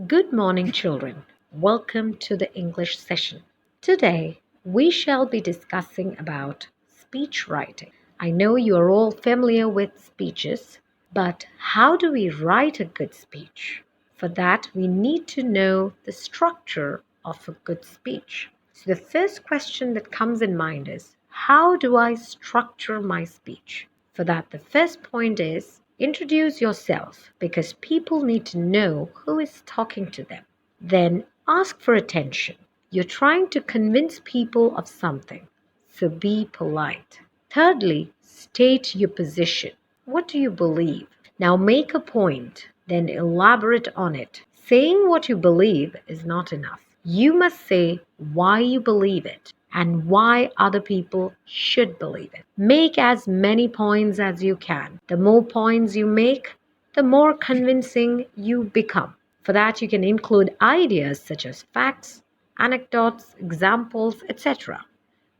Good morning, children. Welcome to the English session. Today, we shall be discussing about speech writing. I know you are all familiar with speeches, but how do we write a good speech? For that, we need to know the structure of a good speech. So, the first question that comes in mind is, how do I structure my speech? For that, the first point is introduce yourself because people need to know who is talking to them. Then ask for attention. You're trying to convince people of something, so be polite. Thirdly, state your position. What do you believe? Now make a point, then elaborate on it. Saying what you believe is not enough. You must say why you believe it and why other people should believe it. Make as many points as you can. The more points you make, the more convincing you become. For that, you can include ideas such as facts, anecdotes, examples, etc.,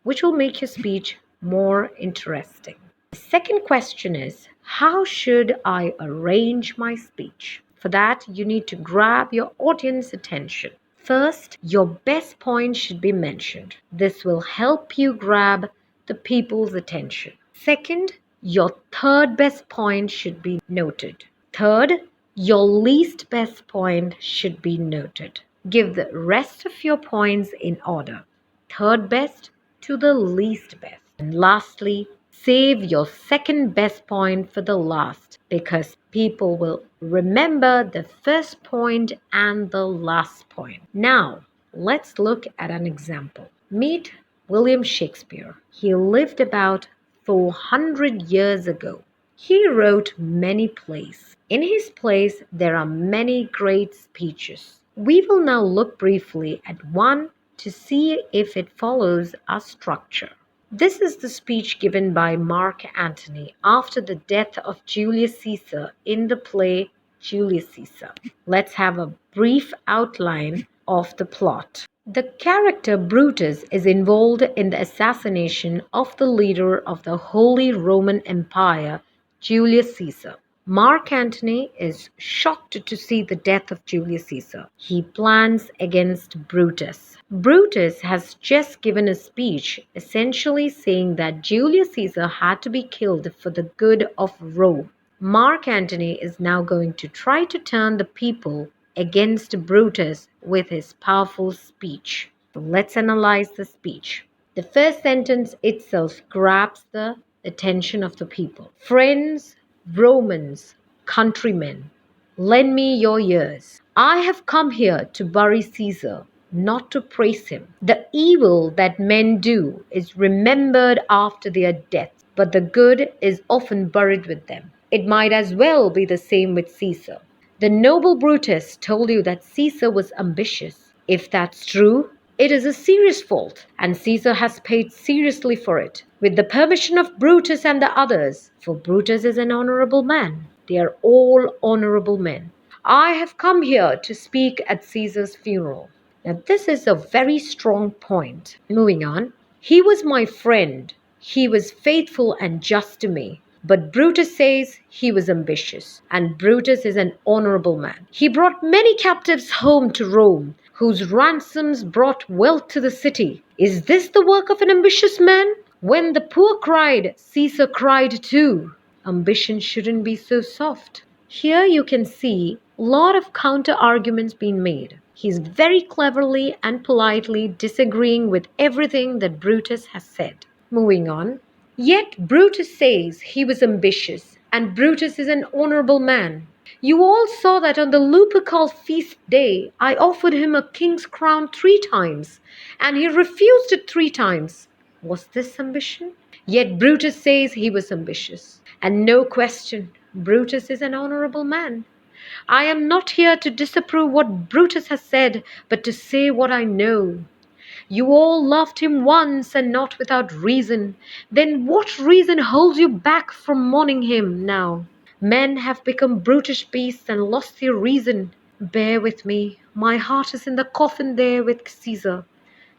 which will make your speech more interesting. The second question is, how should I arrange my speech? For that, you need to grab your audience attention. First, your best point should be mentioned. This will help you grab the people's attention. Second, your third best point should be noted. Third, your least best point should be noted. Give the rest of your points in order. Third best to the least best. And lastly, save your second best point for the last because people will remember the first point and the last point. Now, let's look at an example. Meet William Shakespeare. He lived about 400 years ago. He wrote many plays. In his plays, there are many great speeches. We will now look briefly at one to see if it follows our structure. This is the speech given by Mark Antony after the death of Julius Caesar in the play Julius Caesar. Let's have a brief outline of the plot. The character Brutus is involved in the assassination of the leader of the Holy Roman Empire, Julius Caesar. Mark Antony is shocked to see the death of Julius Caesar. He plans against Brutus. Brutus has just given a speech essentially saying that Julius Caesar had to be killed for the good of Rome. Mark Antony is now going to try to turn the people against Brutus with his powerful speech. So let's analyze the speech. The first sentence itself grabs the attention of the people. Friends, Romans, countrymen, lend me your ears. I have come here to bury Caesar, not to praise him. The evil that men do is remembered after their death, but the good is often buried with them. It might as well be the same with Caesar. The noble Brutus told you that Caesar was ambitious. If that's true, it is a serious fault, and Caesar has paid seriously for it, with the permission of Brutus and the others, for Brutus is an honorable man. They are all honorable men. I have come here to speak at Caesar's funeral. Now, this is a very strong point. Moving on. He was my friend. He was faithful and just to me. But Brutus says he was ambitious, and Brutus is an honorable man. He brought many captives home to Rome, whose ransoms brought wealth to the city. Is this the work of an ambitious man? When the poor cried, Caesar cried too. Ambition shouldn't be so soft. Here you can see a lot of counter arguments being made. He's very cleverly and politely disagreeing with everything that Brutus has said. Moving on. Yet Brutus says he was ambitious, and Brutus is an honorable man. You all saw that on the Lupercal feast day, I offered him a king's crown 3 times, and he refused it 3 times. Was this ambition? Yet Brutus says he was ambitious. And no question, Brutus is an honorable man. I am not here to disapprove what Brutus has said, but to say what I know. You all loved him once and not without reason. Then what reason holds you back from mourning him now? Men have become brutish beasts and lost their reason. Bear with me. My heart is in the coffin there with Caesar,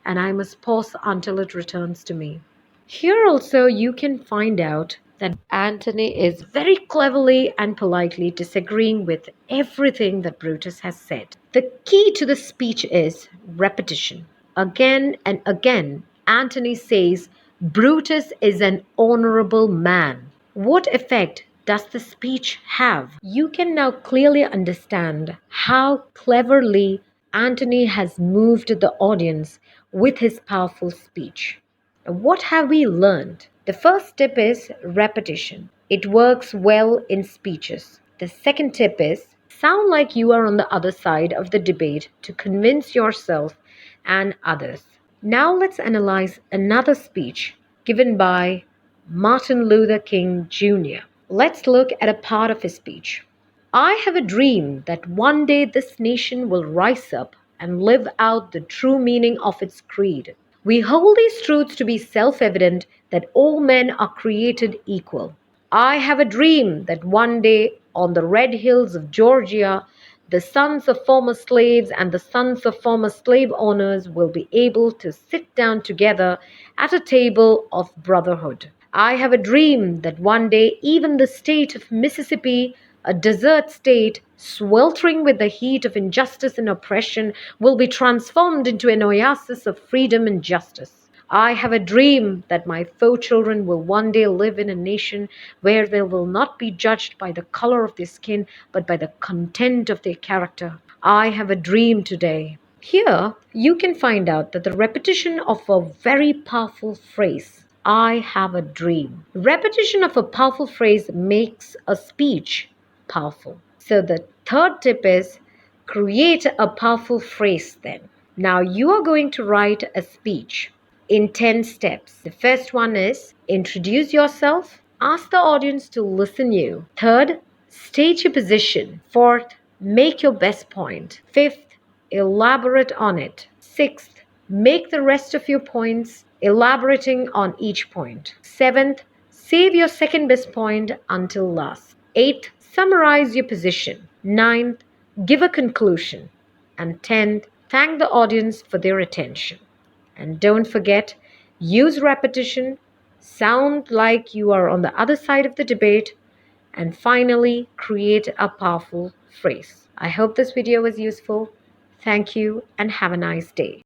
and I must pause until it returns to me. Here also you can find out that Antony is very cleverly and politely disagreeing with everything that Brutus has said. The key to the speech is repetition. Again and again, Antony says Brutus is an honorable man. What effect does the speech have? You can now clearly understand how cleverly Antony has moved the audience with his powerful speech. What have we learned? The first tip is repetition. It works well in speeches. The second tip is sound like you are on the other side of the debate to convince yourself and others. Now let's analyze another speech given by Martin Luther King Jr. Let's look at a part of his speech. I have a dream that one day this nation will rise up and live out the true meaning of its creed. We hold these truths to be self-evident that all men are created equal. I have a dream that one day on the red hills of Georgia, the sons of former slaves and the sons of former slave owners will be able to sit down together at a table of brotherhood. I have a dream that one day even the state of Mississippi, a desert state sweltering with the heat of injustice and oppression, will be transformed into an oasis of freedom and justice. I have a dream that my 4 children will one day live in a nation where they will not be judged by the color of their skin, but by the content of their character. I have a dream today. Here, you can find out that the repetition of a very powerful phrase, I have a dream. Repetition of a powerful phrase makes a speech powerful. So the third tip is create a powerful phrase then. Now you are going to write a speech in 10 steps. The first one is introduce yourself, ask the audience to listen you. Third, state your position. Fourth, make your best point. Fifth, elaborate on it. Sixth, make the rest of your points elaborating on each point. Seventh, save your second best point until last. Eighth, summarize your position. Ninth, give a conclusion. And 10th, thank the audience for their attention. And don't forget, use repetition, sound like you are on the other side of the debate, and finally, create a powerful phrase. I hope this video was useful. Thank you and have a nice day.